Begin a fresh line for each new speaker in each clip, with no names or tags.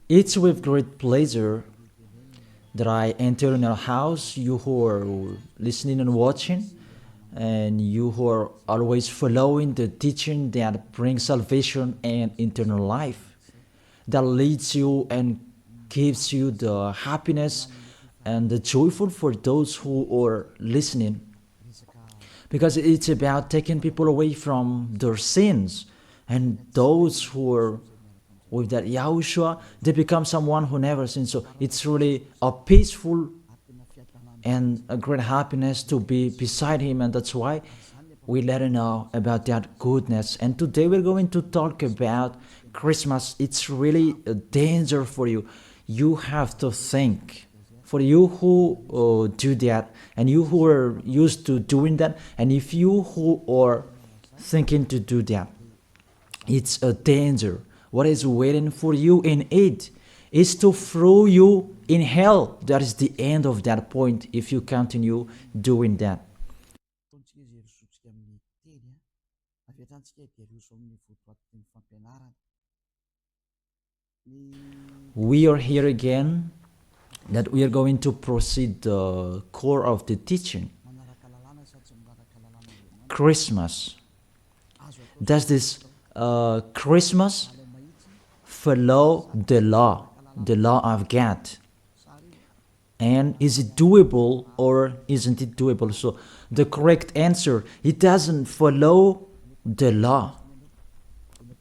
It's with great pleasure that I enter in your house, you who are listening and watching, and you who are always following the teaching that brings salvation and eternal life, that leads you and gives you the happiness and the joyful for those who are listening, because it's about taking people away from their sins, and those who are with that Yahushua, they become someone who never sinned. So it's really a peaceful and a great happiness to be beside him, and that's why we let him know about that goodness. And today we're going to talk about Christmas. It's really a danger for you. You have to think. For you who do that, and you who are used to doing that, and if you who are thinking to do that, it's a danger. What is waiting for you in it is to throw you in hell. That is the end of that point if you continue doing that. We are here again, that we are going to proceed the core of the teaching. Christmas. Does this Christmas follow the law of God? And is it doable or isn't it doable? So the correct answer, it doesn't follow the law.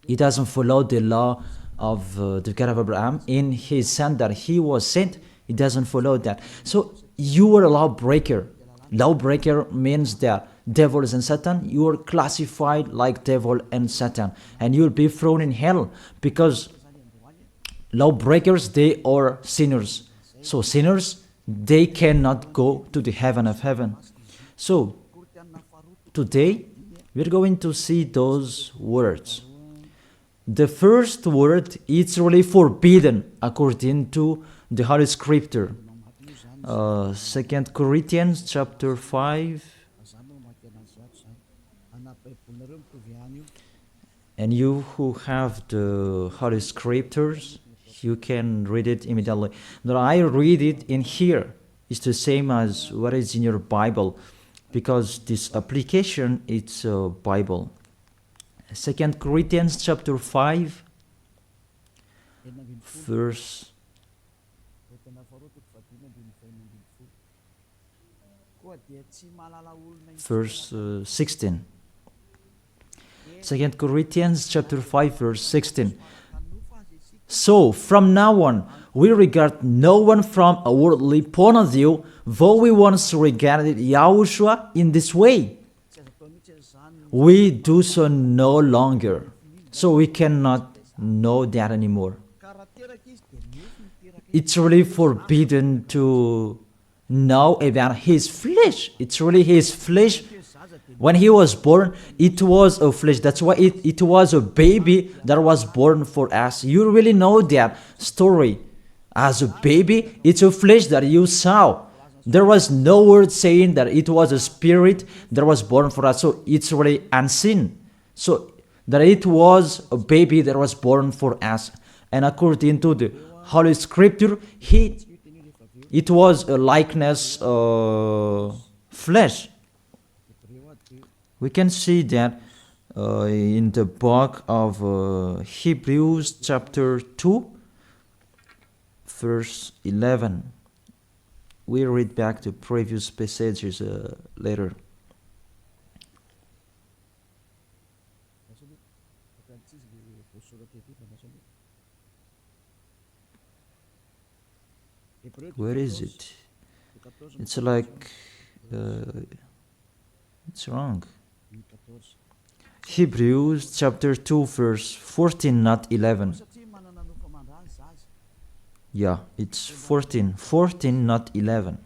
It doesn't follow the law of the God of Abraham in his son that he was sent. It doesn't follow that. So you are a lawbreaker. Lawbreaker means that devils and Satan, you are classified like devil and Satan, and you'll be thrown in hell, because lawbreakers, they are sinners. So sinners, they cannot go to the heaven of heaven. So today we're going to see those words. The first word, it's really forbidden according to the Holy Scripture. 2 Corinthians chapter 5. And you who have the Holy Scriptures, you can read it immediately. Now I read it in here. It's the same as what is in your Bible, because this application, it's a Bible. 2 Corinthians chapter 5, verse 16. 2 Corinthians chapter 5, verse 16. So, from now on, we regard no one from a worldly point of view, though we once regarded Yahushua in this way. We do so no longer. So we cannot know that anymore. It's really forbidden to know about his flesh. It's really his flesh. When he was born, it was a flesh. That's why it was a baby that was born for us. You really know that story. As a baby, it's a flesh that you saw. There was no word saying that it was a spirit that was born for us. So it's really unseen. So that it was a baby that was born for us. And according to the Holy Scripture, it was a likeness flesh. We can see that in the book of Hebrews chapter 2, verse 11. We read back the previous passages later. Where is it? It's like it's wrong. Hebrews chapter 2 verse 14, not 11. Yeah, it's 14, not 11.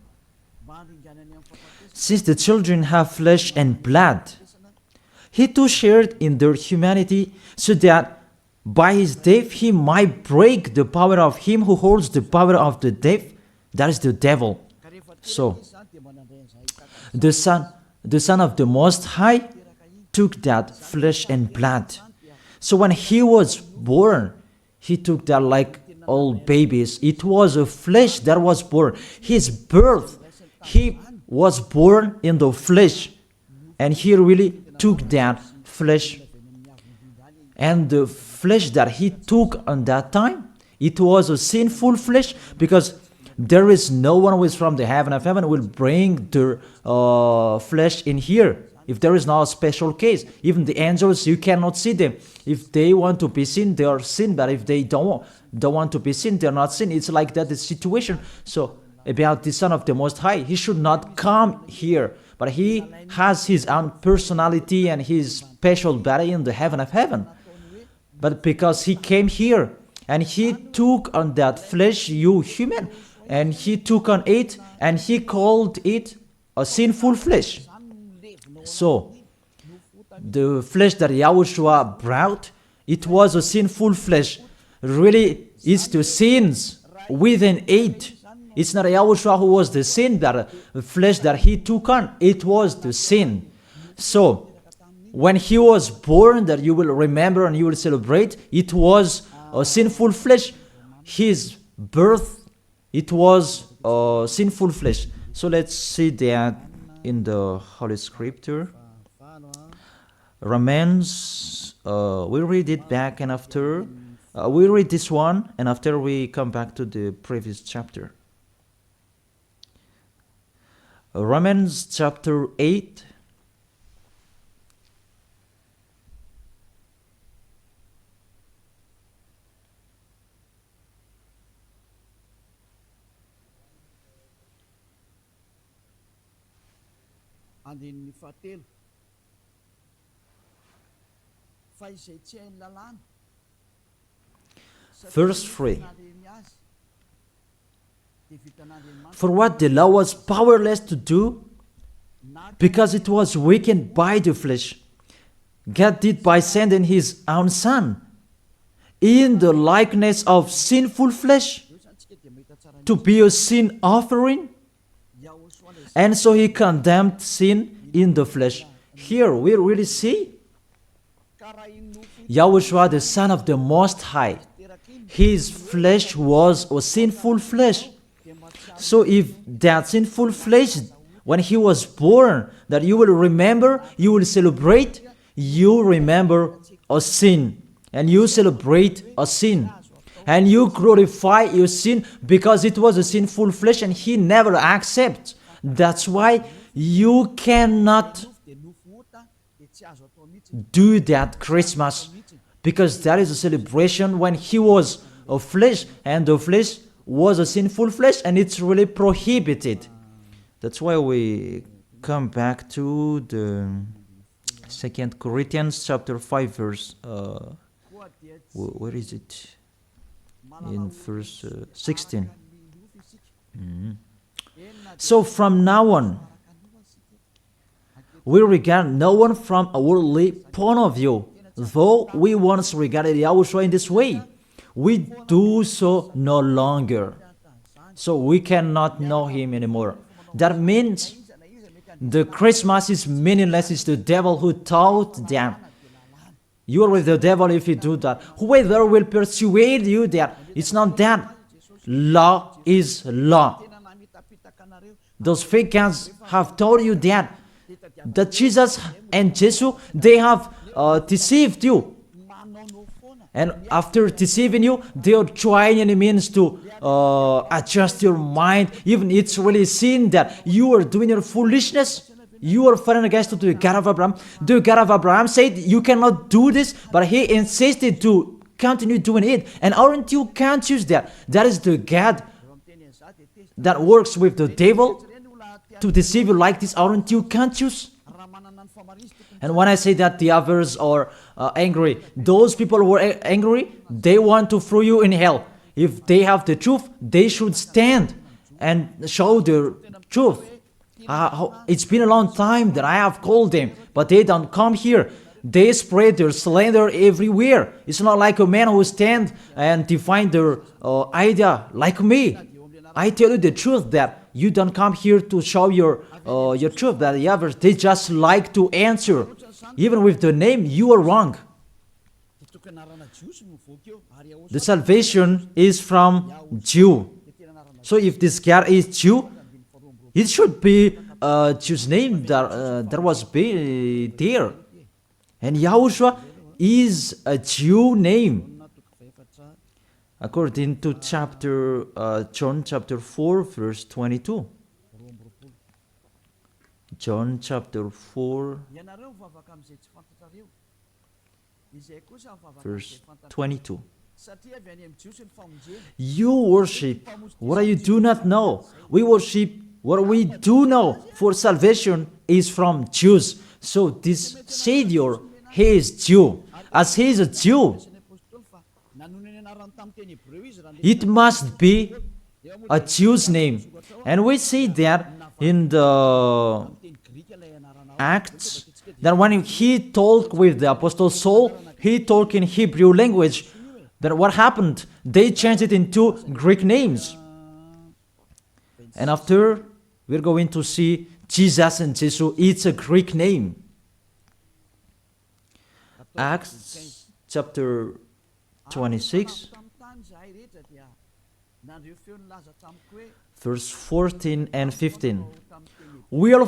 Since the children have flesh and blood, he too shared in their humanity, so that by his death he might break the power of him who holds the power of the death, that is the devil. So, the Son of the Most High took that flesh and blood. So when he was born, he took that like old babies. It was a flesh that was born. His birth, he was born in the flesh. And he really took that flesh. And the flesh that he took on that time, it was a sinful flesh, because there is no one who is from the heaven of heaven who will bring their flesh in here. If there is not a special case, even the angels, you cannot see them. If they want to be seen, they are seen. But if they don't want to be seen, they are not seen. It's like that, the situation. So about the Son of the Most High, he should not come here. But he has his own personality and his special body in the heaven of heaven. But because he came here and he took on that flesh, you human, and he took on it and he called it a sinful flesh. So, the flesh that Yahushua brought, it was a sinful flesh. Really, it's the sins within it. It's not Yahushua who was the sin, that the flesh that he took on. It was the sin. So, when he was born, that you will remember and you will celebrate, it was a sinful flesh. His birth, it was a sinful flesh. So let's see that in the Holy Scripture. Romans, we read it back, and after we read this one, and after we come back to the previous chapter. Romans chapter 8. Verse 3. For what the law was powerless to do, because it was weakened by the flesh, God did by sending his own Son in the likeness of sinful flesh to be a sin offering. And so he condemned sin in the flesh. Here we really see Yahushua, the Son of the Most High. His flesh was a sinful flesh. So if that sinful flesh, when he was born, that you will remember, you will celebrate, you remember a sin. And you celebrate a sin. And you glorify your sin because it was a sinful flesh and he never accepts. That's why you cannot do that Christmas, because that is a celebration when he was a flesh, and the flesh was a sinful flesh, and it's really prohibited. That's why we come back to the 2 Corinthians chapter 5 verse, where is it? In verse 16. So from now on, we regard no one from a worldly point of view. Though we once regarded Yahushua in this way, we do so no longer. So we cannot know him anymore. That means the Christmas is meaningless. It's the devil who taught them. You are with the devil if you do that. Whoever will persuade you that it's not that. Law is law. Those fake gods have told you that Jesus and Jesus, they have deceived you. And after deceiving you, they are trying any means to adjust your mind. Even it's really seen that you are doing your foolishness. You are fighting against the God of Abraham. The God of Abraham said you cannot do this, but he insisted to continue doing it. And aren't you conscious that that is the God that works with the devil to deceive you like this? Aren't you conscious? And when I say that the others are angry, those people who are angry, they want to throw you in hell. If they have the truth, they should stand and show the truth. It's been a long time that I have called them, but they don't come here. They spread their slander everywhere. It's not like a man who stand and define their idea like me. I tell you the truth that you don't come here to show your truth. That the others, they just like to answer. Even with the name, you are wrong. The salvation is from Jew. So if this guy is Jew, it should be a Jew's name that was there. And Yahushua is a Jew name. According to John chapter 4, verse 22. John chapter 4, verse 22. You worship what you do not know. We worship what we do know, for salvation is from Jews. So this Savior, he is Jew. As he is a Jew, it must be a Jew's name. And we see that in the Acts, that when he talked with the Apostle Saul, he talked in Hebrew language. Then what happened? They changed it into Greek names. And after, we're going to see Jesus and Jesus, it's a Greek name. Acts chapter 26, verse 14 and 15. We all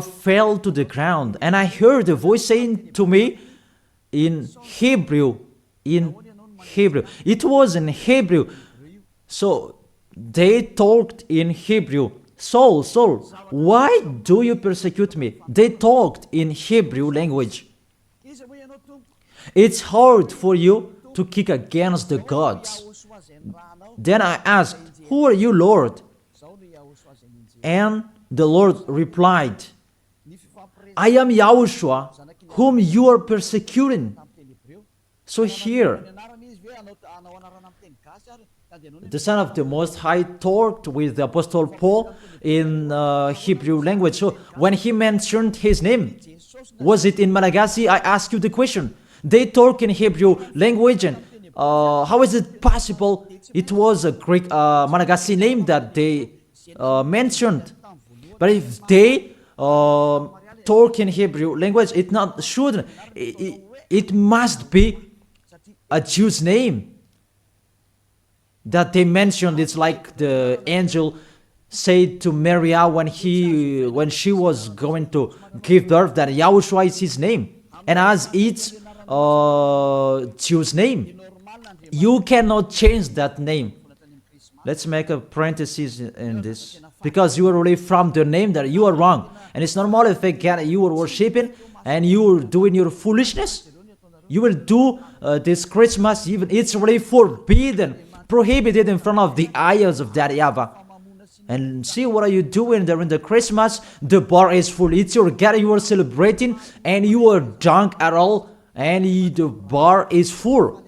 fell to the ground, and I heard a voice saying to me in Hebrew. It was in Hebrew. So they talked in Hebrew. Saul, Saul, why do you persecute me? They talked in Hebrew language. It's hard for you to kick against the gods. Then I asked, who are you, Lord? And the Lord replied, I am Yahushua, whom you are persecuting. So here, the Son of the Most High talked with the Apostle Paul in Hebrew language. So when he mentioned his name, was it in Malagasy? I ask you the question. They talk in Hebrew language, and how is it possible it was a Greek Malagasy name that they mentioned? But if they talk in Hebrew language, it not shouldn't. It must be a Jew's name that they mentioned. It's like the angel said to Maria when she was going to give birth, that Yahushua is his name. And as it's Jew's name, you cannot change that name. Let's make a parenthesis in this, because you are already from the name that you are wrong. And it's normal if you are worshiping and you are doing your foolishness. You will do this Christmas, even it's already forbidden, prohibited in front of the eyes of that YAHVAH. And see, what are you doing during the Christmas? The bar is full. It's your God you are celebrating, and you are drunk at all, and the bar is full.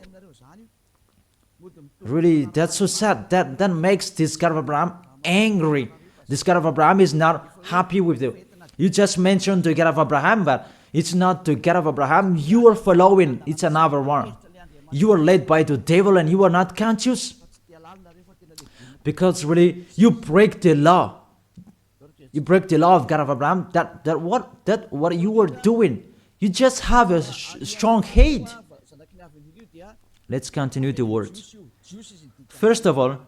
Really, that's so sad. That makes this God of Abraham angry. This God of Abraham is not happy with you. You just mentioned the God of Abraham, but it's not the God of Abraham you are following. It's another one. You are led by the devil, and you are not conscious. Because really, you break the law. You break the law of God of Abraham. What you are doing. You just have a strong hate. Let's continue the words. First of all,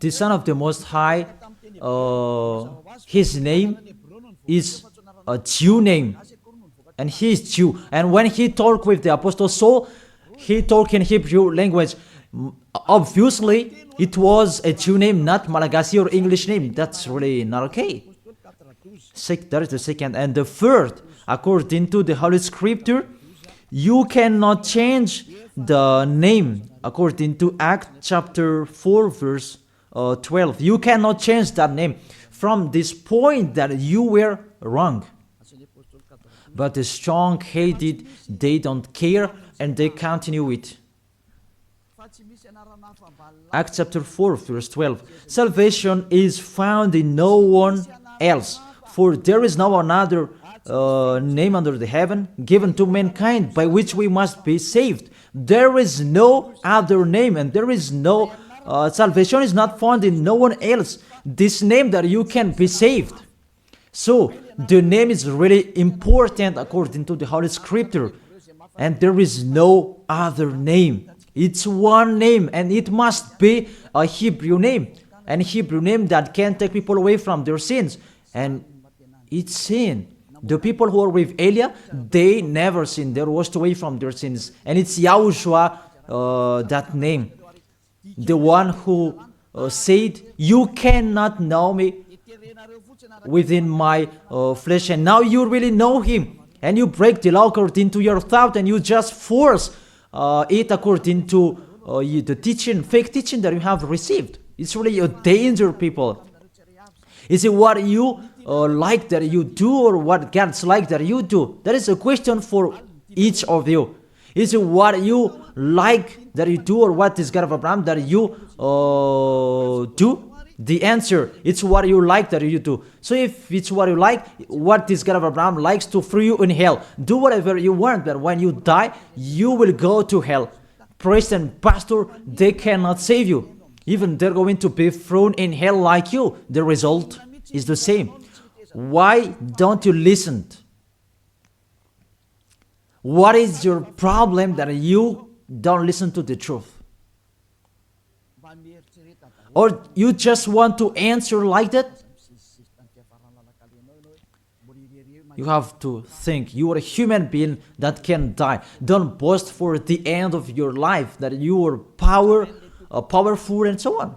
the Son of the Most High, his name is a Jew name, and he is Jew. And when he talked with the Apostle Saul, he talked in Hebrew language. Obviously, it was a Jew name, not Malagasy or English name. That's really not okay. That is the second. And the third, according to the Holy Scripture, you cannot change the name. According to Acts chapter 4, verse 12. You cannot change that name from this point that you were wrong. But the strong-hated, they don't care, and they continue it. Acts chapter 4, verse 12. Salvation is found in no one else, for there is no another name under the heaven given to mankind by which we must be saved. There is no other name, and there is no salvation is not found in no one else. This name that you can be saved. So the name is really important according to the Holy Scripture. And there is no other name. It's one name, and it must be a Hebrew name. An Hebrew name that can take people away from their sins. And it's sin. The people who are with Elia, they never sinned. They were washed away from their sins. And it's Yahushua, that name. The one who said, you cannot know me within my flesh. And now you really know him. And you break the law according to your thought, and you just force it according to the teaching, fake teaching that you have received. It's really a danger, people. Is it what you like that you do, or what God's like that you do? That is a question for each of you. Is it what you like that you do, or what is God of Abraham that you do? The answer, it's what you like that you do. So if it's what you like, what this God of Abraham likes to throw you in hell. Do whatever you want, but when you die, you will go to hell. Priest and pastor, they cannot save you. Even they're going to be thrown in hell like you. The result is the same. Why don't you listen? What is your problem that you don't listen to the truth? Or you just want to answer like that? You have to think. You are a human being that can die. Don't boast for the end of your life that you are powerful and so on.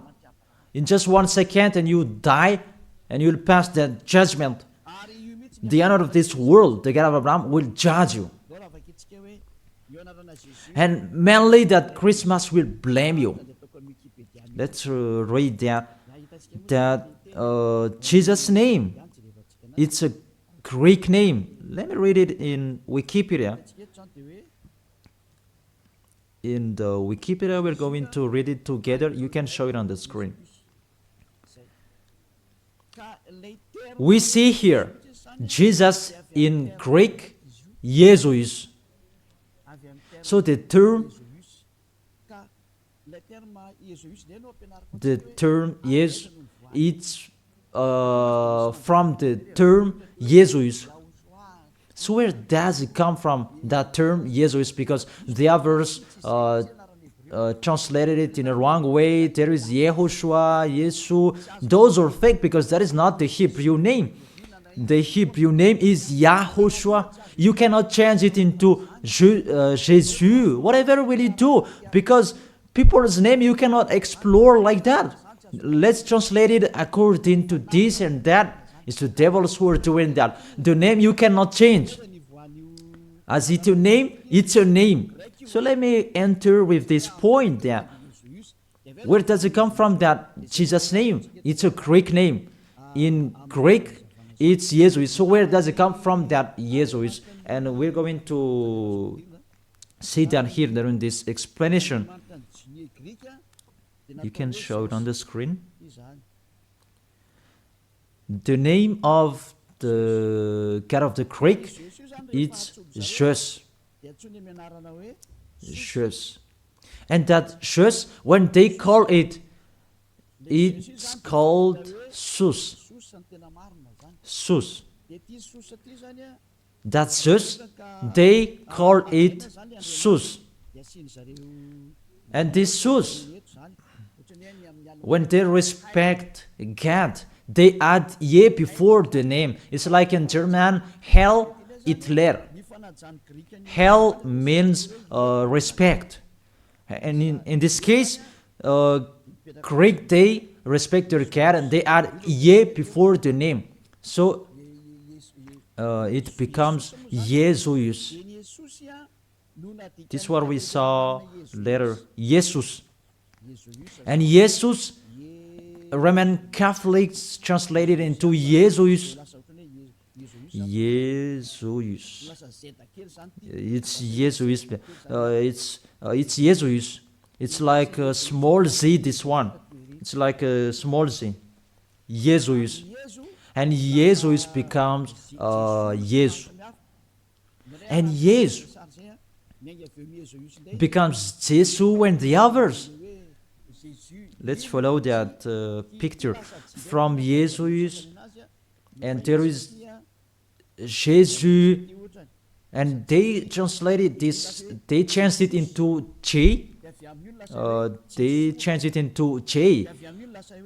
In just 1 second and you die and you'll pass that judgment. The honor of this world, the God of Abraham, will judge you. And mainly that Christmas will blame you. Let's read that Jesus' name. It's a Greek name. Let me read it in Wikipedia. In the Wikipedia, we're going to read it together. You can show it on the screen. We see here Jesus in Greek, Jesus. So the term is, it's from the term Jesus. So where does it come from, that term Jesus? Because the others translated it in a wrong way. There is YAHOSHUA, Yesu. Those are fake because that is not the Hebrew name. The Hebrew name is YAHOSHUA. You cannot change it into Jesus. Whatever will you do? Because people's name you cannot explore like that. Let's translate it according to this and that. It's the devils who are doing that. The name you cannot change. As it's your name, it's your name. So let me enter with this point there. Where does it come from, that Jesus' name? It's a Greek name. In Greek, it's Jesus. So where does it come from, that Jesus? And we're going to see that here during this explanation. You can show it on the screen. The name of the God of the Greek, it's Zeus. Zeus. And that Zeus, when they call it, it's called Zeus. Zeus. That Zeus, they call it Zeus. And this Zeus, when they respect God, they add "ye" before the name. It's like in German, Heil Hitler. Heil means respect. And in this case, Greek, they respect their God and they add "ye" before the name. So it becomes Jesus. This is what we saw later. Jesus. And Jesus, Roman Catholics translated into Jesus. Jesus. It's Jesus. It's Jesus. It's like a small z, this one. It's like a small z. Jesus. And Jesus becomes Jesus. And Jesus becomes Jesus and the others. Let's follow that picture from Jesus, and there is Jesus, And they translated this, they changed it into J. They changed it into J,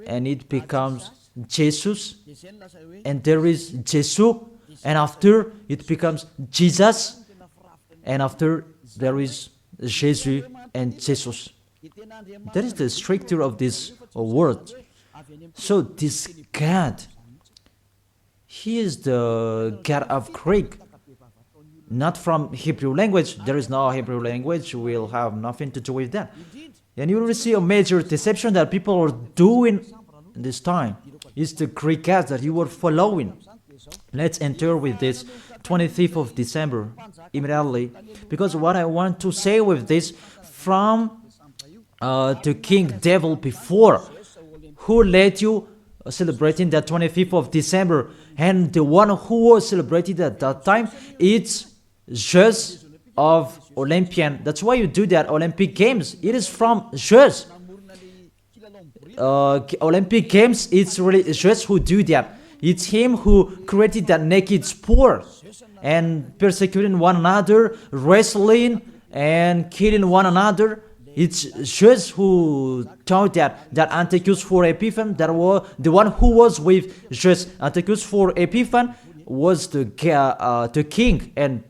and it becomes Jesus, and there is Jesus, and after it becomes Jesus, and after there is Jesus and Jesus. That is the structure of this word. So this God, he is the God of Greek, not from Hebrew language. There is no Hebrew language. We'll have nothing to do with that. And you will see a major deception that people are doing this time. It's the Greek God that you are following. Let's enter with this 25th of December immediately, because what I want to say with this, from the king devil before, who let you celebrating the 25th of December, and the one who was celebrated at that time, it's Zeus of Olympian. That's why you do that Olympic Games. It is from Zeus. Olympic Games, it's really Zeus who do that. It's him who created that naked sport and persecuting one another, wrestling and killing one another. It's Zeus who taught that Antiochus for Epiphany, that was the one who was with Zeus. Antiochus for Epiphany was the king, and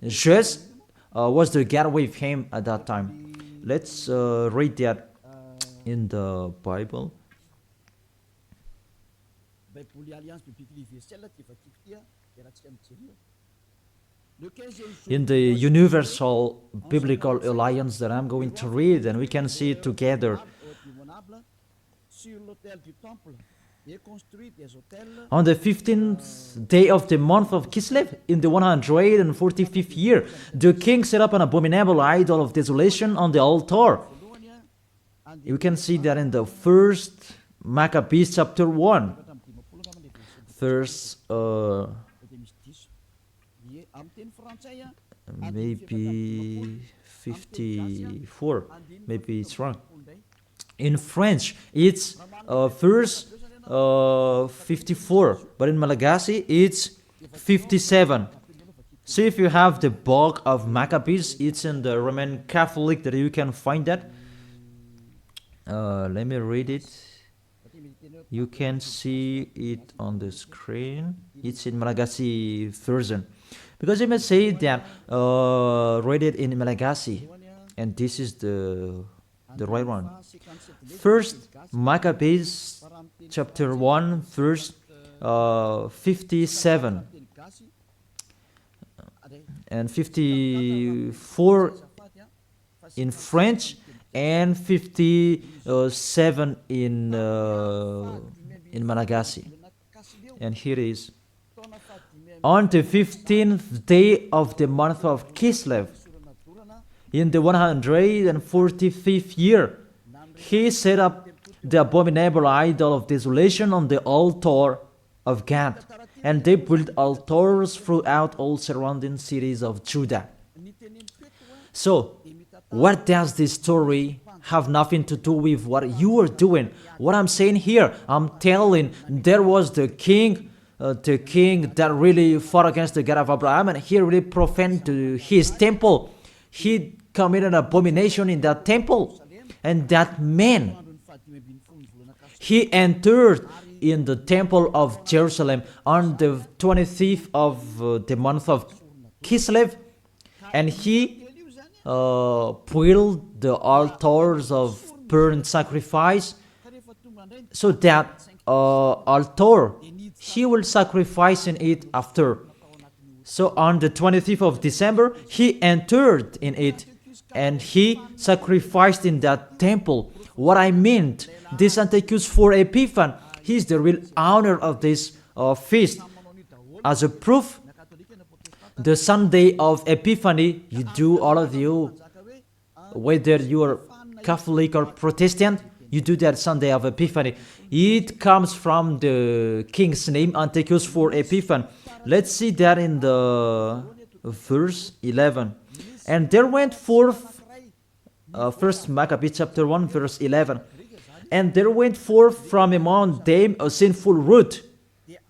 Zeus was the god with him at that time. Let's read that in the Bible. In the Universal Biblical Alliance that I'm going to read, and we can see it together. On the 15th day of the month of Kislev, in the 145th year, the king set up an abominable idol of desolation on the altar. You can see that in the first Maccabees chapter 1, verse maybe 54, maybe it's wrong. In French, it's verse 54, but in Malagasy, it's 57. So if you have the book of Maccabees, it's in the Roman Catholic that you can find that. Let me read it. You can see it on the screen. It's in Malagasy version. Because you may say that read it in Malagasy, and this is the right one. First Maccabees chapter 1 verse 57 and 54 in French, and 57 in Malagasy. And here is: on the 15th day of the month of Kislev, in the 145th year, he set up the abominable idol of desolation on the altar of God, and they built altars throughout all surrounding cities of Judah. So, what does this story have nothing to do with what you are doing? What I'm saying here, I'm telling, there was the king that really fought against the God of Abraham, and he really profaned his temple. He committed an abomination in that temple, and that man, he entered in the temple of Jerusalem on the 25th of the month of Kislev, and he built the altars of burnt sacrifice, so that altar, he will sacrifice in it after. So on the 25th of December, he entered in it, and he sacrificed in that temple. What I meant, this Antiochus for Epiphany, he is the real owner of this feast. As a proof, the Sunday of Epiphany, you do, all of you, whether you are Catholic or Protestant, you do that Sunday of Epiphany. It comes from the king's name, Antiochus for Epiphany. Let's see that in the verse 11. And there went forth, first Maccabees chapter 1 verse 11. And there went forth from among them a sinful root,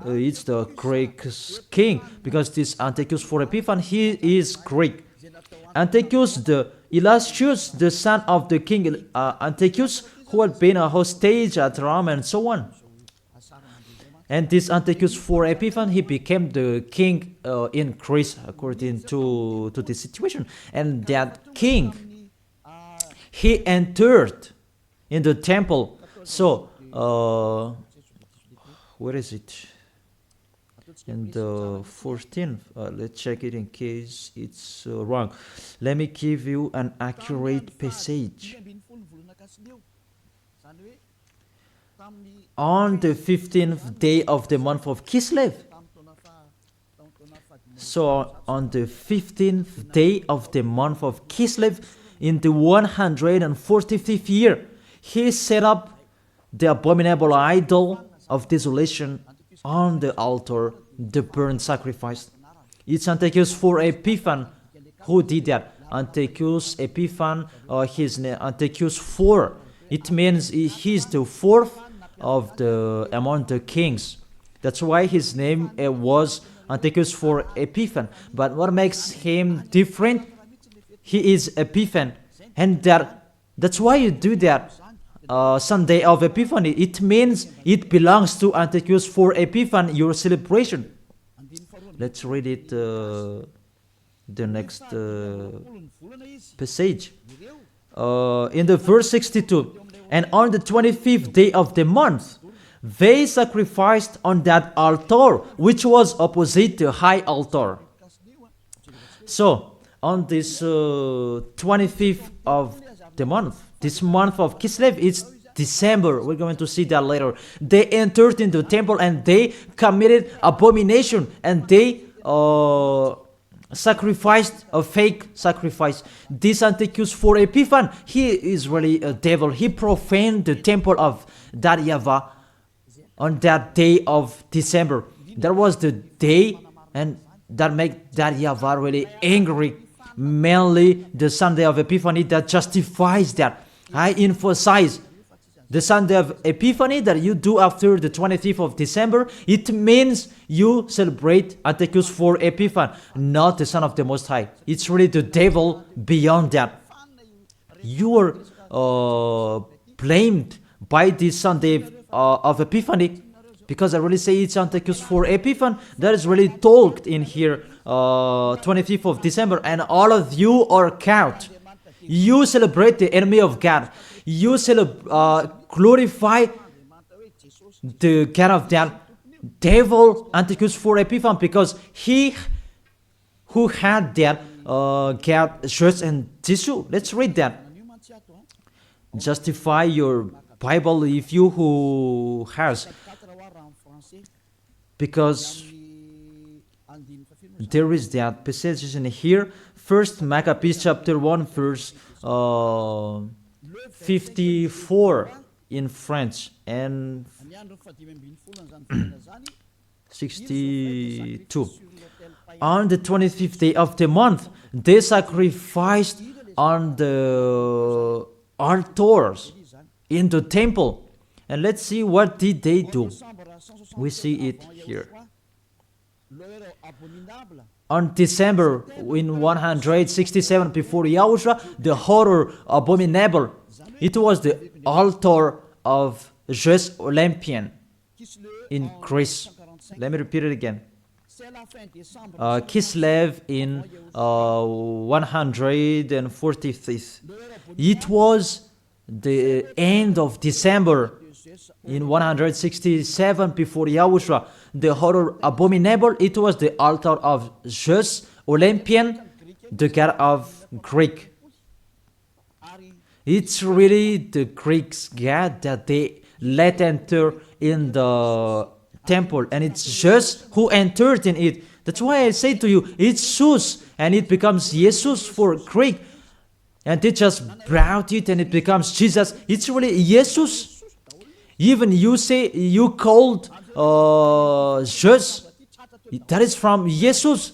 it's the Greek king, because this Antiochus for Epiphany, he is Greek. Antiochus the illustrious, the son of the king Antiochus, who had been a hostage at Rome and so on. And this Antiochus for Epiphany, he became the king in Greece according to this situation. And that king, he entered in the temple. So, where is it? In the 14th, let's check it in case it's wrong. Let me give you an accurate passage. On the 15th day of the month of Kislev. So on the 15th day of the month of Kislev, in the 145th year, he set up the abominable idol of desolation on the altar, the burnt sacrifice. It's Antiochus for Epiphany who did that. Antiochus Epiphany, his name Antiochus IV. It means he's the fourth of the among the kings. That's why his name was Antiochus for Epiphany. But what makes him different? He is Epiphany, and that's why you do that. Sunday of Epiphany, it means it belongs to Antiochus for Epiphany, your celebration. Let's read it, the next passage. In the verse 62, and on the 25th day of the month, they sacrificed on that altar, which was opposite the high altar. So, on this 25th of the month, this month of Kislev, it's December. We're going to see that later. They entered into the temple and they committed abomination, and they sacrificed a fake sacrifice. This Antiochus for Epiphany, he is really a devil. He profaned the temple of that YAHVAH on that day of December. That was the day, and that made that YAHVAH really angry. Mainly the Sunday of Epiphany that justifies that. I emphasize the Sunday of Epiphany that you do after the 25th of December. It means you celebrate Antiochus for Epiphany, not the Son of the Most High. It's really the devil beyond that. You are blamed by this Sunday of Epiphany, because I really say it's Antiochus for Epiphany. That is really talked in here, 25th of December, and all of you are count. You celebrate the enemy of God. You glorify the God of that devil, Antiochus for Epiphany, because he who had that God, YAHHOSHUA and Zeus. Let's read that. Justify your Bible if you who has, because there is that passage in here. First Maccabees chapter 1 verse 54 in French and 62. On the 25th day of the month, they sacrificed on the altars in the temple. And let's see what did they do. We see it here. On December in 167 before Yahushua, the horror abominable. It was the altar of Zeus Olympian in Greece. Let me repeat it again. Kislev in 145th. It was the end of December in 167 before Yahushua. The horror abominable, it was the altar of Zeus Olympian, the god of Greek. It's really the Greeks' god that they let enter in the temple, and it's Zeus who entered in it. That's why I say to you, it's Zeus, and it becomes Jesus for Greek, and they just brought it and it becomes Jesus. It's really Jesus. Even you say you called Zeus, that is from Jesus,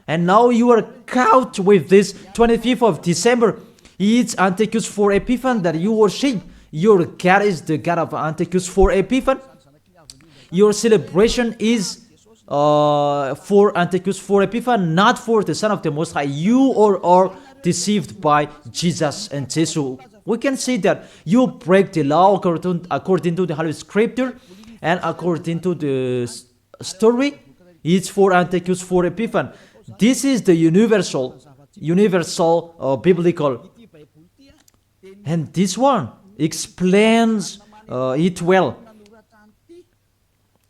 and now you are caught with this 25th of December. It's Antiochus for Epiphany that you worship. Your God is the God of Antiochus for Epiphany. your celebration is for Antiochus, for Epiphany, not for the Son of the Most High. You are deceived by Jesus and Jesus. We can see that you break the law according to the Holy Scripture, and according to the story, it's for Antiochus, for Epiphany. This is the universal biblical, and this one explains it well.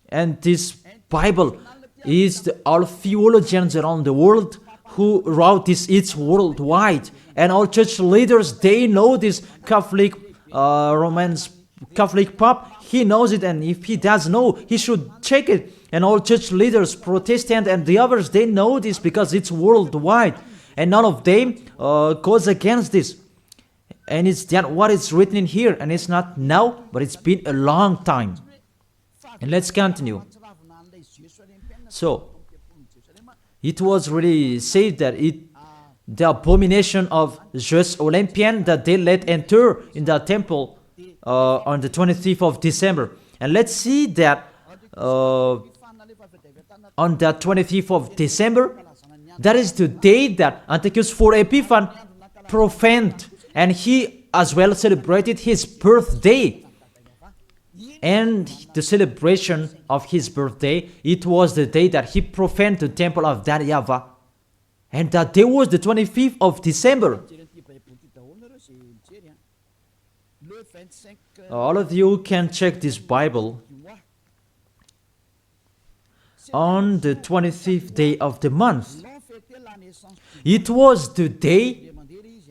And this Bible is all theologians around the world who wrote this. It's worldwide, and all church leaders, they know this. Catholic, Romans Catholic Pope, he knows it, and if he does know, he should check it. And all church leaders, Protestant and the others, they know this because it's worldwide, and none of them goes against this. And it's that what is written in here, and it's not now, but it's been a long time. And let's continue. So it was really said that the abomination of Zeus Olympian, that they let enter in the temple on the 25th of December. And let's see that on the 25th of December, that is the day that Antiochus for Epiphany profaned, and he as well celebrated his birthday. And the celebration of his birthday, it was the day that he profaned the temple of that YAHVAH. And that day was the 25th of December. All of you can check this Bible. On the 25th day of the month, it was the day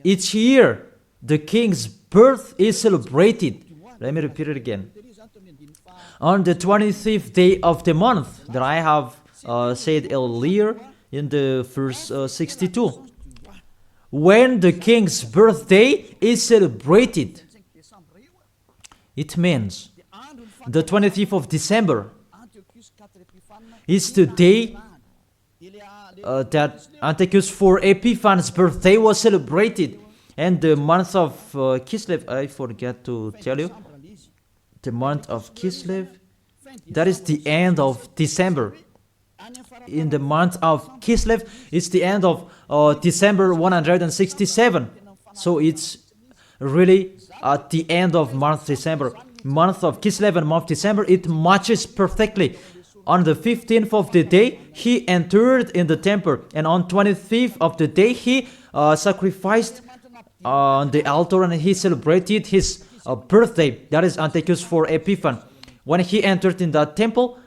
each year the king's birth is celebrated. Let me repeat it again. On the 25th day of the month that I have said earlier in the verse 62, when the king's birthday is celebrated, it means the 25th of December is the day that Antiochus for Epiphany's birthday was celebrated. And the month of Kislev, I forget to tell you, the month of Kislev, that is the end of December. In the month of Kislev, it's the end of December 167. So it's really at the end of month December. Month of Kislev and month December, it matches perfectly. On the 15th of the day, he entered in the temple, and on 25th of the day, he sacrificed on the altar, and he celebrated his birthday. That is Antiochus for Epiphany. When he entered in the temple,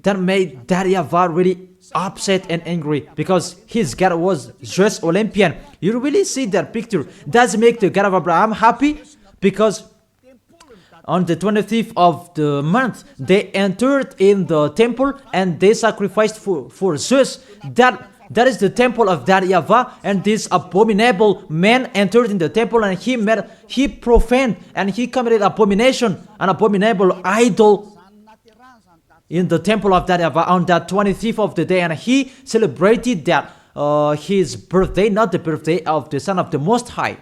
that made that YAHVAH really upset and angry, because his God was Zeus Olympian. You really see that picture. Does make the God of Abraham happy? Because on the 25th of the month, they entered in the temple and they sacrificed for Zeus. That is the temple of that YAHVAH, and this abominable man entered in the temple, and he profaned and he committed abomination, an abominable idol in the temple of that YAHVAH on that 25th of the day, and he celebrated that his birthday, not the birthday of the Son of the Most High.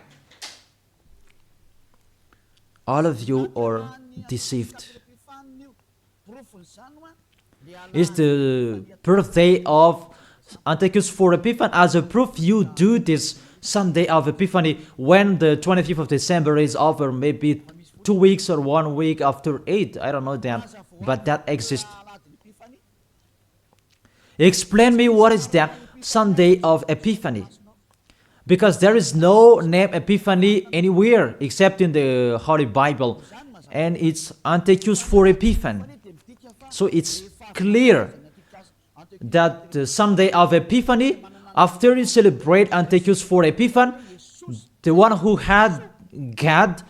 All of you are deceived. It's the birthday of Antiochus for Epiphany. As a proof, you do this Sunday of Epiphany when the 25th of December is over, maybe 2 weeks or 1 week after 8. I don't know that, but that exists. Explain me what is that Sunday of Epiphany. Because there is no name Epiphany anywhere except in the Holy Bible. And it's Antiochus for Epiphany. So it's clear that the Sunday of Epiphany, after you celebrate Antiochus for Epiphany, the one who had God,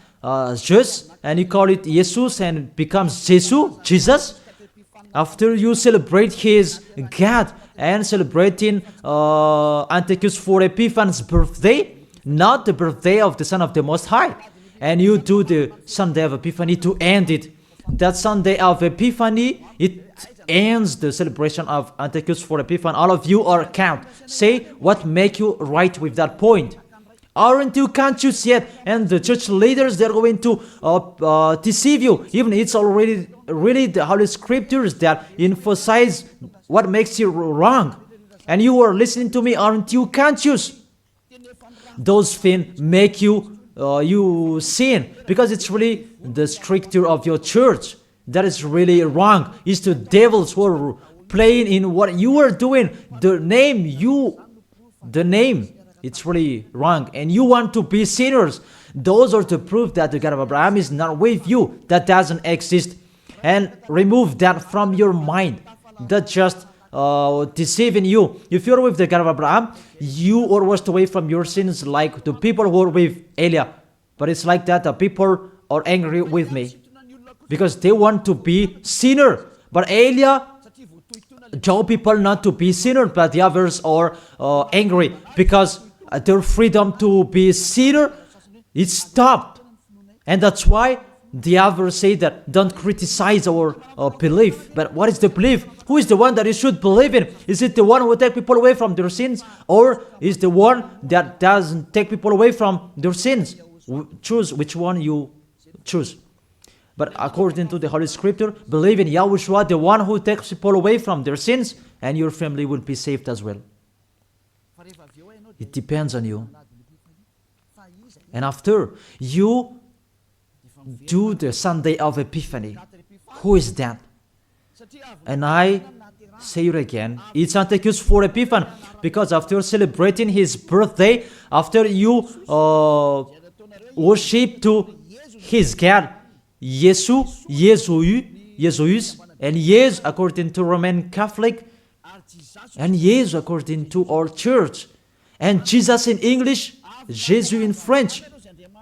Zeus, and you call it Jesus and becomes Jesus. After you celebrate his God and celebrating Antiochus for Epiphany's birthday, not the birthday of the Son of the Most High, and you do the Sunday of Epiphany to end it. That Sunday of Epiphany, it ends the celebration of Antiochus for Epiphany. All of you are count. Say what make you right with that point. Aren't you conscious yet? And the church leaders, they're going to deceive you. Even it's already really the Holy Scriptures that emphasize what makes you wrong. And you are listening to me, aren't you conscious? Those things make you sin, because it's really the stricture of your church that is really wrong. It's the devils who are playing in what you are doing. The name, it's really wrong, and you want to be sinners. Those are the proof that the God of Abraham is not with you. That doesn't exist. And remove that from your mind. That just deceiving you. If you're with the God of Abraham, you are washed away from your sins like the people who are with Eliah. But it's like that, the people are angry with me because they want to be sinner. But Eliah told people not to be sinner, but the others are angry because their freedom to be sinner is stopped. And that's why the others say that don't criticize our belief. But what is the belief? Who is the one that you should believe in? Is it the one who takes people away from their sins, or is the one that doesn't take people away from their sins? Choose which one you choose. But according to the Holy Scripture, believe in Yahushua, the one who takes people away from their sins, and your family will be saved as well. It depends on you. And after you do the Sunday of Epiphany, who is that? And I say it again, it's Antiochus for Epiphany, because after celebrating his birthday, after you worship to his God, Zeus, and yes, according to Roman Catholic, and yes, according to our church, and Jesus in English, Jesus in French.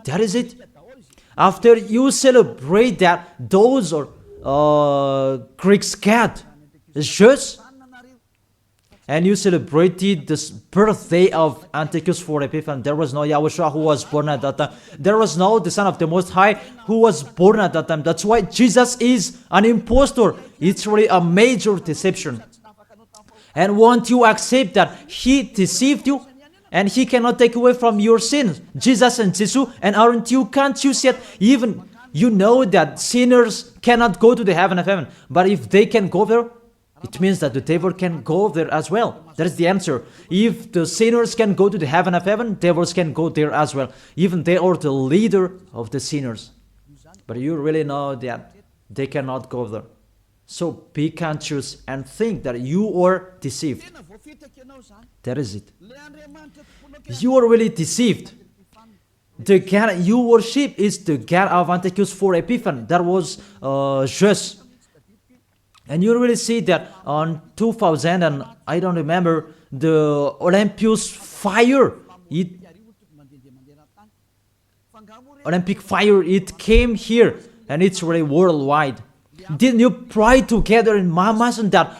That is it. After you celebrate that, those are Greek God, Zeus, and you celebrated this birthday of Antiochus for Epiphany. There was no Yahushua who was born at that time. There was no the Son of the Most High who was born at that time. That's why Jesus is an impostor. It's really a major deception. And won't you accept that he deceived you? And he cannot take away from your sins. Jesus and Zeus, and aren't you conscious yet? Even you know that sinners cannot go to the heaven of heaven. But if they can go there, it means that the devil can go there as well. That is the answer. If the sinners can go to the heaven of heaven, devils can go there as well. Even they are the leader of the sinners. But you really know that they cannot go there. So be conscious and think that you are deceived. That is it. You are really deceived. The God you worship is the God of Antiochus for Epiphany. That was Zeus. And you really see that on 2000, and I don't remember, the Olympus fire, Olympic fire, it came here, and it's really worldwide. Didn't you pray together in Mamas and that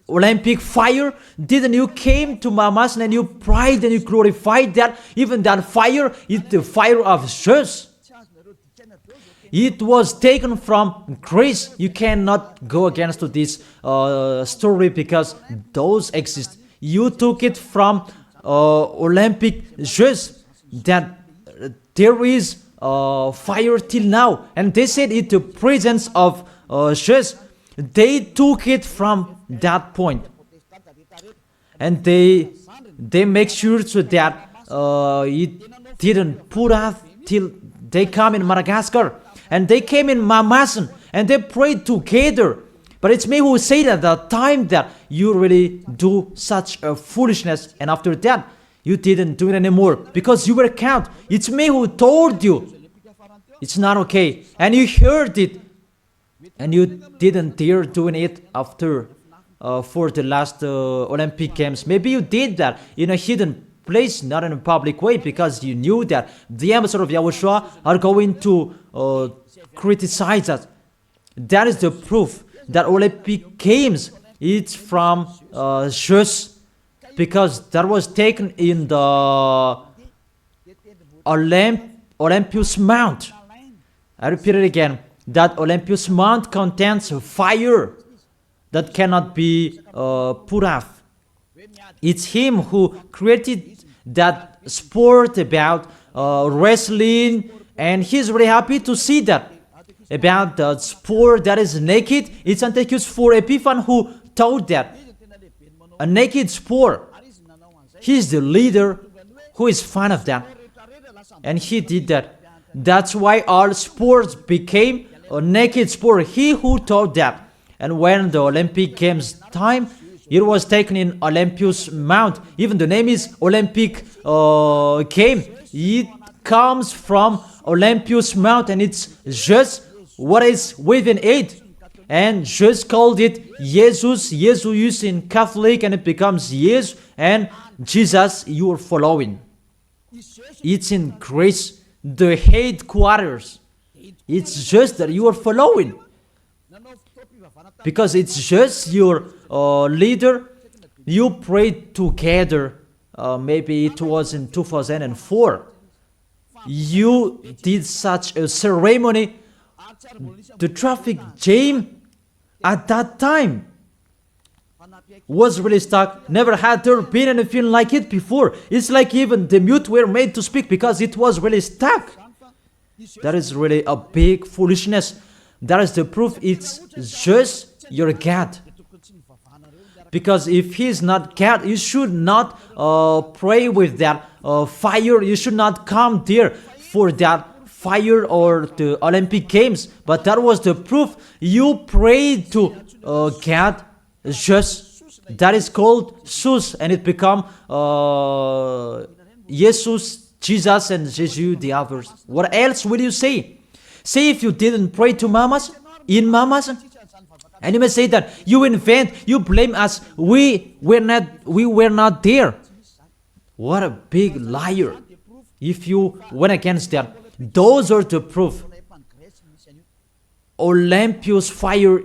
Olympic fire? Didn't you came to Mamas and you prayed and you glorified that? Even that fire is the fire of Zeus. It was taken from Greece. You cannot go against to this story because those exist. You took it from Olympic Zeus, that there is fire till now. And they said it the presence of Zeus. They took it from that point. And they make sure so that it didn't put out till they come in Madagascar. And they came in Mamasan and they prayed together. But it's me who said at the time that you really do such a foolishness. And after that, you didn't do it anymore because you were caught. It's me who told you. It's not okay. And you heard it. And you didn't dare doing it after for the last Olympic Games. Maybe you did that in a hidden place, not in a public way, because you knew that the ambassador of Yahushua are going to criticize us. That is the proof that Olympic Games is from Zeus, because that was taken in the Olympus Mount. I repeat it again. That Olympus Mount contains fire that cannot be put off. It's him who created that sport about wrestling, and he's really happy to see that about the sport that is naked. It's Antiochus for Epiphany who taught that a naked sport. He's the leader who is fan of that, and he did that. That's why all sports became a naked sport. He who taught that. And when the Olympic Games time, it was taken in Olympus Mount. Even the name is Olympic game. It comes from Olympus Mount, and it's just what is within it. And just called it Jesus, Jesus in Catholic, and it becomes Jesus, and Jesus you are following. It's in Greece, the headquarters. It's just that you are following. Because it's just your leader. You prayed together. Maybe it was in 2004. You did such a ceremony. The traffic jam at that time was really stuck. Never had there been anything like it before. It's like even the mute were made to speak because it was really stuck. That is really a big foolishness. That is the proof. It's just your God. Because if he is not God, you should not pray with that fire. You should not come there for that fire or the Olympic Games. But that was the proof. You prayed to God just. That is called Zeus, and it become Jesus, Jesus, and Jesus the others. What else will you say? Say if you didn't pray to mamas, in mamas, and you may say that you invent, you blame us. We were not there. What a big liar! If you went against that, those are the proof. Olympus fire,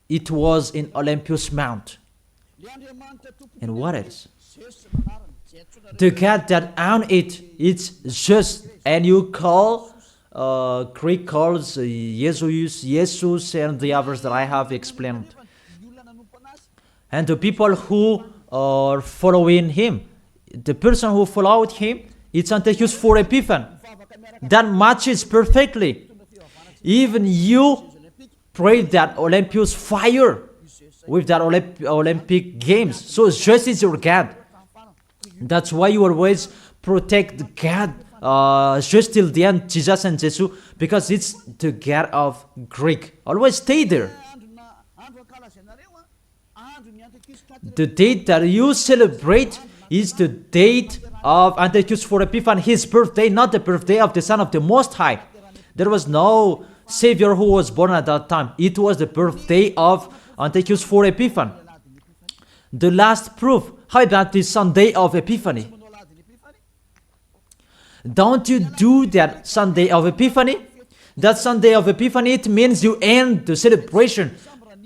it was in Olympus Mount. And what else? The God that owned it, it's just, and you call, Greek calls Jesus, and the others that I have explained. And the people who are following him, the person who followed him, it's Antiochus for Epiphany. That matches perfectly. Even you prayed that Olympus fire with that Olympic Games. So just is your God. That's why you always protect God just till the end, Jesus and Jesus, because it's the God of Greek. Always stay there. The date that you celebrate is the date of Antiochus for Epiphany, his birthday, not the birthday of the Son of the Most High. There was no Savior who was born at that time. It was the birthday of Antiochus for Epiphany. The last proof. How about the Sunday of Epiphany? Don't you do that Sunday of Epiphany? That Sunday of Epiphany, it means you end the celebration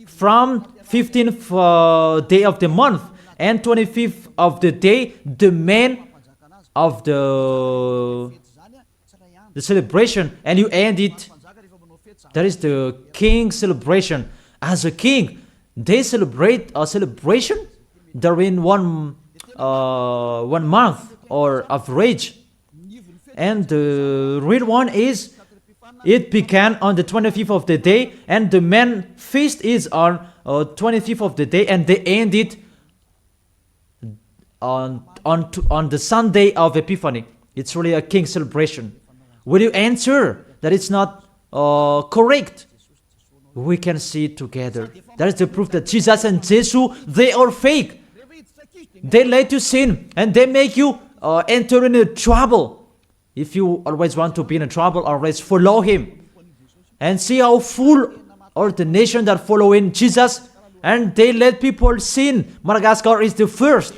from 15th day of the month and 25th of the day, the man of the celebration, and you end it. That is the king celebration. As a king, they celebrate a celebration during one month or average. And the real one is, it began on the 25th of the day, and the main feast is on 25th of the day, and they end it on the Sunday of Epiphany. It's really a king celebration. Will you answer that it's not correct? We can see it together. That is the proof that Jesus and Jesus, they are fake. They let you sin, and they make you enter into trouble. If you always want to be in trouble, always follow him. And see how full are the nation that follow in Jesus, and they let people sin. Madagascar is the first.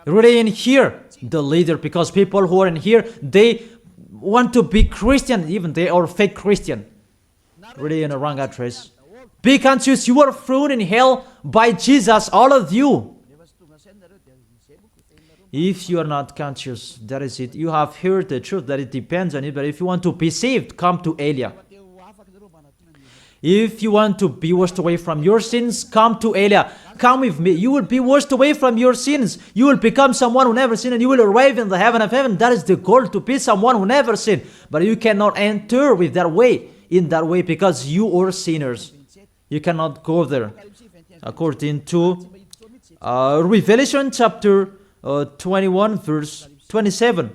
Really in here, the leader, because people who are in here, they want to be Christian, even they are fake Christian. Really in a wrong address. Be conscious, you are thrown in hell by Jesus, all of you. If you are not conscious, that is it. You have heard the truth, that it depends on it. But if you want to be saved, come to Elia. If you want to be washed away from your sins, come to Elia. come with me. You will be washed away from your sins. You will become someone who never sinned, and you will arrive in the heaven of heaven. That is the goal, to be someone who never sinned. But you cannot enter with that way, in that way, because you are sinners. You cannot go there. According to Revelation chapter 21 verse 27.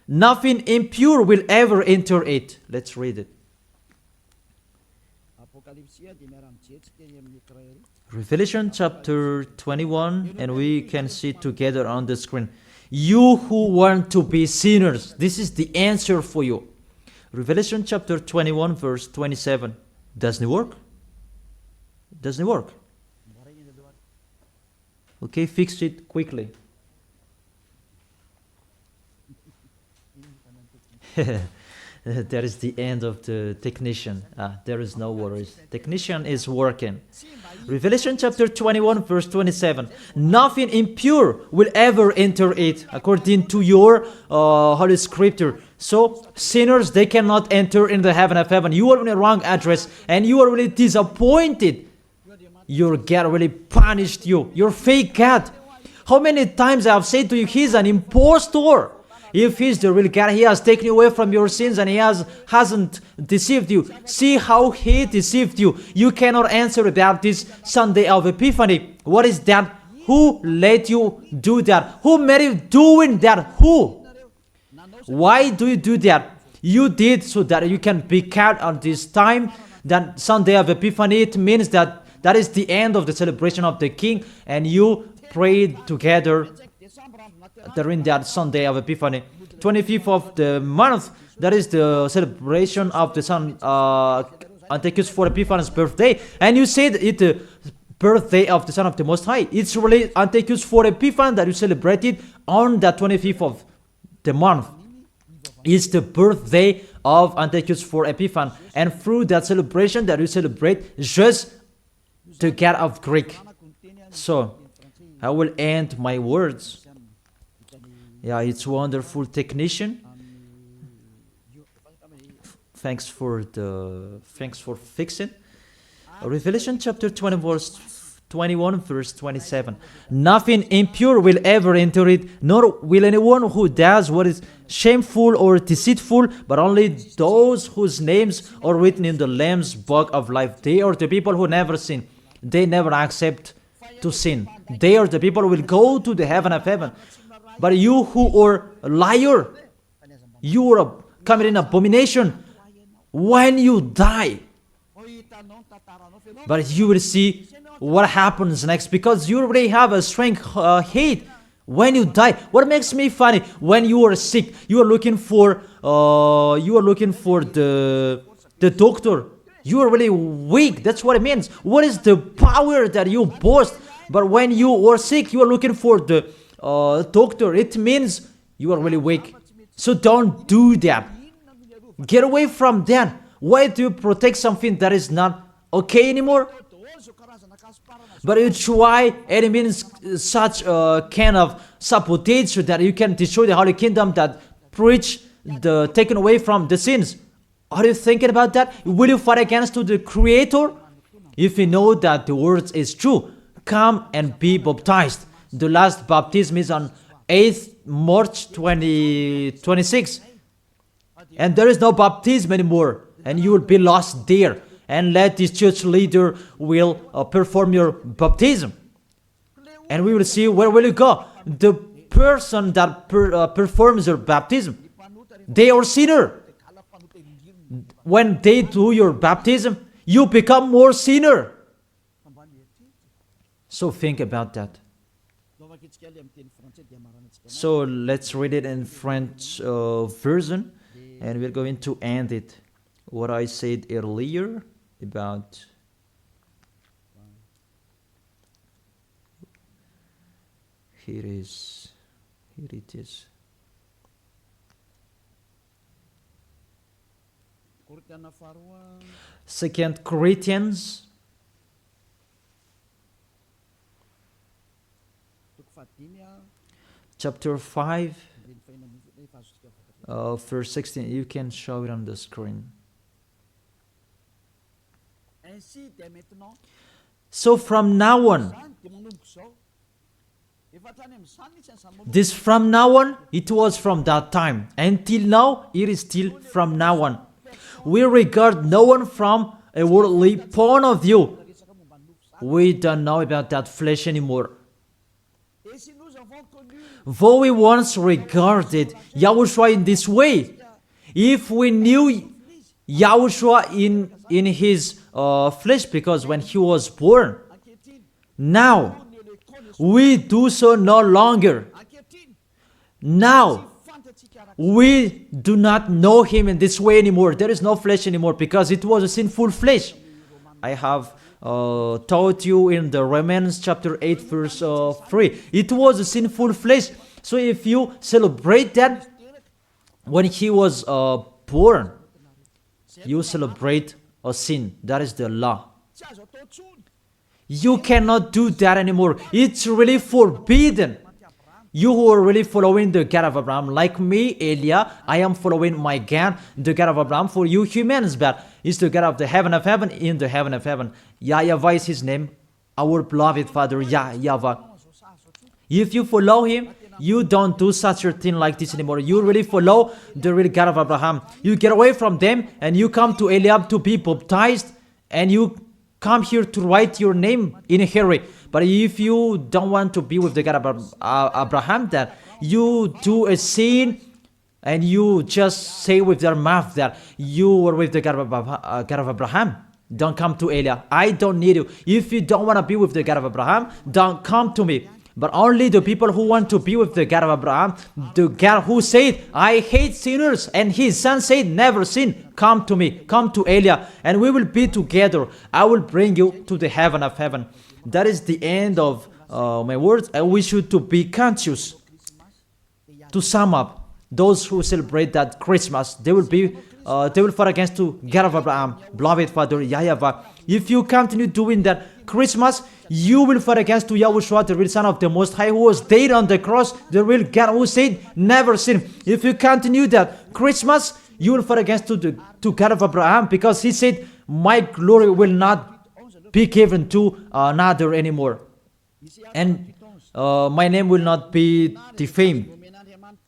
Nothing impure will ever enter it. Let's read it. Revelation chapter 21, and we can see together on the screen. You who want to be sinners, this is the answer for you. Revelation chapter 21 verse 27. Doesn't it work? Doesn't it work? Okay, fix it quickly. That is the end of the technician. There is no worries. Technician is working. Revelation chapter 21 verse 27. Nothing impure will ever enter it, according to your Holy Scripture. So sinners, they cannot enter in the heaven of heaven. You are in the wrong address, and you are really disappointed. Your God really punished you. Your fake God. How many times I have said to you, he's an impostor. If he's the real God, he has taken you away from your sins, and he hasn't deceived you. See how he deceived you. You cannot answer about this Sunday of Epiphany. What is that? Who let you do that? Who made you doing that? Who? Why do you do that? You did so that you can be kept on this time. That Sunday of Epiphany, it means that is the end of the celebration of the King, and you prayed together during that Sunday of Epiphany. 25th of the month, that is the celebration of the son Antiochus for Epiphanes' birthday, and you said it the birthday of the Son of the Most High. It's really Antiochus for Epiphanes that you celebrated on the 25th of the month. It's the birthday of Antiochus for Epiphanes, and through that celebration that you celebrate just the God of Greek. So I will end my words. Yeah, it's wonderful, technician. Thanks for fixing. Revelation chapter 21 verse 27. Nothing impure will ever enter it, nor will anyone who does what is shameful or deceitful, but only those whose names are written in the Lamb's book of life. They are the people who never sin. They never accept to sin. They are the people who will go to the heaven of heaven. But you who are a liar, you are committing abomination when you die. But you will see what happens next, because you already have a strength hate when you die. What makes me funny, when you are sick, you are looking for the doctor. You are really weak. That's what it means. What is the power that you boast? But when you are sick, you are looking for the doctor. It means you are really weak. So don't do that. Get away from that. Why do you protect something that is not okay anymore? But you try, and it means such a kind of sabotage so that you can destroy the Holy Kingdom that preach the taken away from the sins. Are you thinking about that? Will you fight against the Creator? If you know that the word is true, come and be baptized. The last baptism is on 8th March 2026. And there is no baptism anymore. And you will be lost there. And let this church leader will perform your baptism. And we will see where will you go. The person that performs your baptism, they are sinner. When they do your baptism, you become more sinner. So think about that. So let's read it in French version, and we're going to end it. What I said earlier about here it is. Second Corinthians chapter 5 verse 16. You can show it on the screen. So from now on, this from now on, it was from that time. Until now, it is still from now on. We regard no one from a worldly point of view. We don't know about that flesh anymore. Though we once regarded Yahushua in this way, if we knew Yahushua in his flesh, because when he was born, now we do so no longer. Now we do not know him in this way anymore. There is no flesh anymore because it was a sinful flesh. I have taught you in the Romans chapter 8 verse 3. It was a sinful flesh. So if you celebrate that when he was born, you celebrate a sin. That is the law. You cannot do that anymore. It's really forbidden. You who are really following the God of Abraham, like me, Elia, I am following my God, the God of Abraham. For you humans, but it's the God of the heaven of heaven, in the heaven of heaven. YAHVAH is his name, our beloved Father, YAHVAH. If you follow him, you don't do such a thing like this anymore. You really follow the real God of Abraham. You get away from them and you come to Eliab to be baptized, and you come here to write your name in a hurry. But if you don't want to be with the God of Abraham, that you do a sin and you just say with your mouth that you were with the God of Abraham, don't come to Elia. I don't need you. If you don't want to be with the God of Abraham, don't come to me. But only the people who want to be with the God of Abraham, the God who said, I hate sinners, and his son said, never sin, come to me, come to Elia, and we will be together. I will bring you to the heaven of heaven. That is the end of my words, and we should to be conscious. To sum up, those who celebrate that Christmas, they will fight against to God of Abraham, beloved Father YAHVAH. If you continue doing that Christmas, you will fight against to Yahushua, the real Son of the Most High, who was dead on the cross, the real God who said, never sin. If you continue that Christmas, you will fight against to God of Abraham, because he said, my glory will not be given to another anymore, and my name will not be defamed.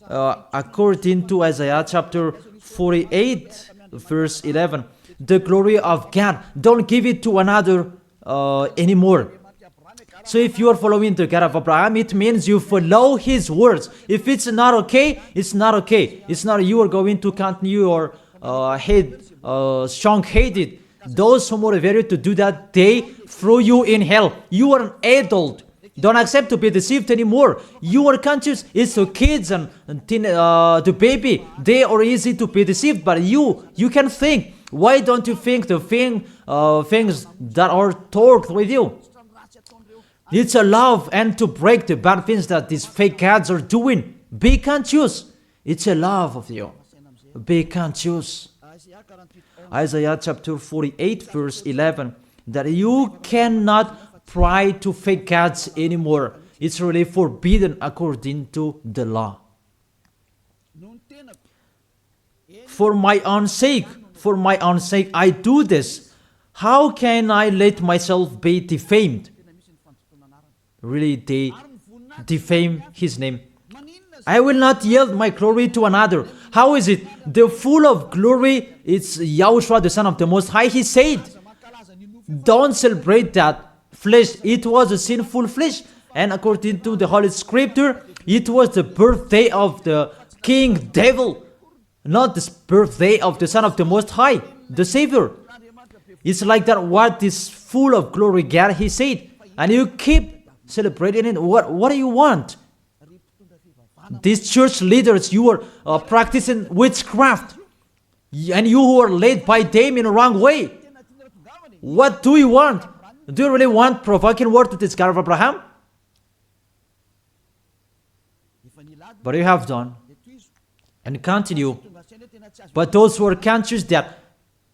According to Isaiah chapter 48 verse 11, the glory of God, don't give it to another anymore. So if you are following the God of Abraham, it means you follow his words. If it's not okay, it's not okay. It's not you are going to continue or strong-headed. Those who motivate you to do that, they throw you in hell. You are an adult. Don't accept to be deceived anymore. You are conscious. It's the kids and the baby. They are easy to be deceived, but you can think. Why don't you think the things that are talked with you? It's a love and to break the bad things that these fake gods are doing. Be conscious. It's a love of you. Be conscious. Isaiah chapter 48 verse 11, that you cannot pray to fake gods anymore. It's really forbidden according to the law. For my own sake, I do this. How can I let myself be defamed? Really, they defame his name. I will not yield my glory to another. How is it? The full of glory, it's Yahushua, the Son of the Most High. He said, don't celebrate that flesh. It was a sinful flesh. And according to the Holy Scripture, it was the birthday of the King Devil, not the birthday of the Son of the Most High, the Savior. It's like that. What is full of glory, God, he said. And you keep celebrating it. What do you want? These church leaders, you are practicing witchcraft, and you who are led by them in a wrong way. What do you want? Do you really want provoking word to this God of Abraham? But you have done and continue. But those who are conscious that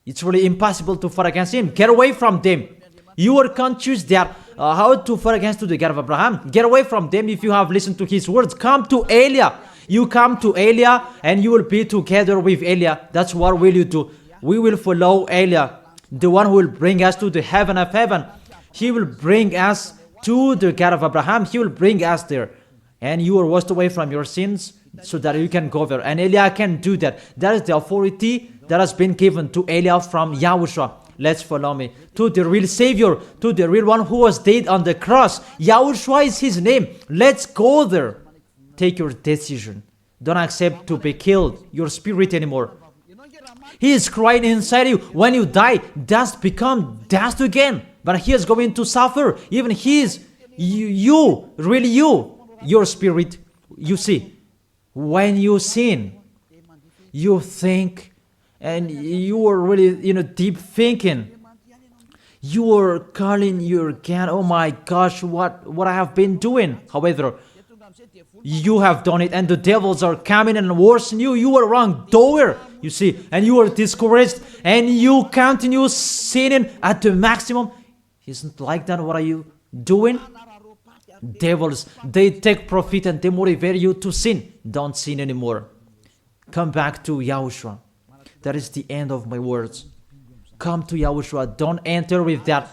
it's really impossible to fight against him, get away from them. You are conscious that how to fight against the God of Abraham. Get away from them if you have listened to his words. Come to Elia. You come to Elia and you will be together with Elia. That's what will you do. We will follow Elia, the one who will bring us to the heaven of heaven. He will bring us to the God of Abraham. He will bring us there. And you are washed away from your sins so that you can go there. And Eliah can do that. That is the authority that has been given to Eliah from Yahushua. Let's follow me. To the real Savior, to the real one who was dead on the cross. Yahushua is his name. Let's go there. Take your decision. Don't accept to be killed, your spirit anymore. He is crying inside you. When you die, dust become dust again. But he is going to suffer. Even he is, you, really you, your spirit. You see, when you sin, you think, and you are really, deep thinking. You are calling your God, oh my gosh, what I have been doing. However, you have done it, and the devils are coming and worsen you. You are wrong doer, you see, and you are discouraged, and you continue sinning at the maximum. Isn't like that? What are you doing? Devils, they take profit and they motivate you to sin. Don't sin anymore. Come back to Yahushua. That is the end of my words. Come to Yahushua. Don't enter with that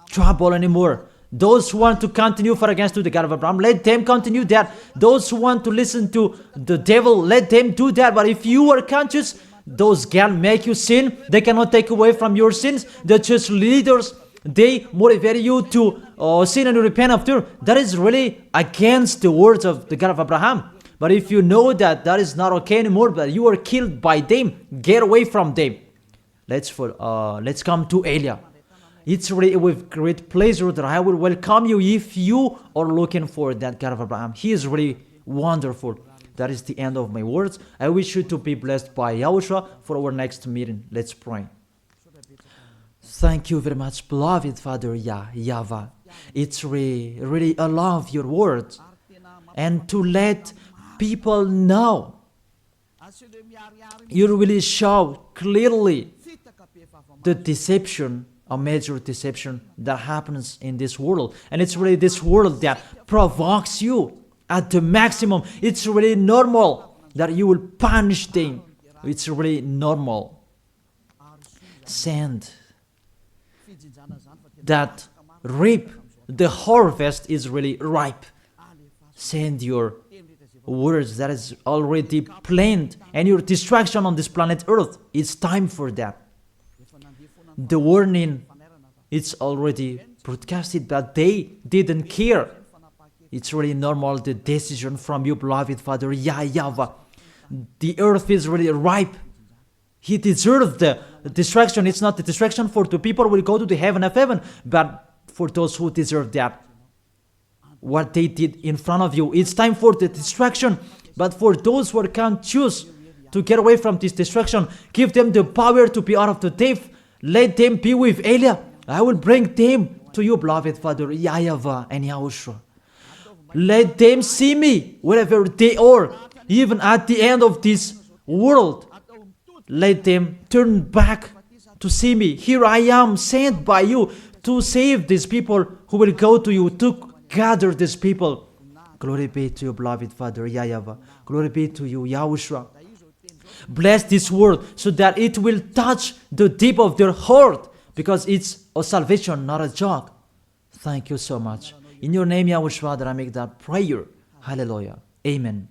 trouble anymore. Those who want to continue for against to the God of Abraham, let them continue that. Those who want to listen to the devil, let them do that. But if you are conscious, those can make you sin. They cannot take away from your sins. The church leaders, they motivate you to sin and repent after. That is really against the words of the God of Abraham. But if you know that that is not okay anymore, but you are killed by them, get away from them. Let's come to Eliah. It's really with great pleasure that I will welcome you if you are looking for that God of Abraham. He is really wonderful. That is the end of my words. I wish you to be blessed by Yahushua for our next meeting. Let's pray. Thank you very much, beloved Father YAHVAH. It's really I love your words. And to let people know, you really show clearly the deception, a major deception that happens in this world. And it's really this world that provokes you at the maximum. It's really normal that you will punish them. It's really normal. Send that reap. The harvest is really ripe. Send your words that is already planned and your destruction on this planet Earth. It's time for that. The warning, it's already broadcasted, but they didn't care. It's really normal, the decision from you, beloved Father YAHVAH. The earth is really ripe. He deserves the destruction. It's not the destruction for the people who will go to the heaven of heaven, but for those who deserve that. What they did in front of you. It's time for the destruction. But for those who can choose to get away from this destruction, give them the power to be out of the death. Let them be with Eliah. I will bring them to you, beloved Father YAHVAH and Yahushua. Let them see me wherever they are, even at the end of this world. Let them turn back to see me. Here I am, sent by you to save these people who will go to you, to gather these people. Glory be to you, beloved Father YAHVAH. Glory be to you, Yahushua. Bless this word so that it will touch the deep of their heart, because it's a salvation, not a joke. Thank you so much. In your name, Yahushua, that I make that prayer. Hallelujah. Amen.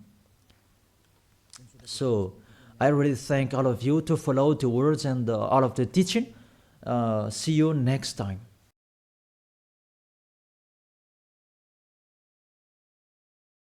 So, I really thank all of you to follow the words and all of the teaching. See you next time.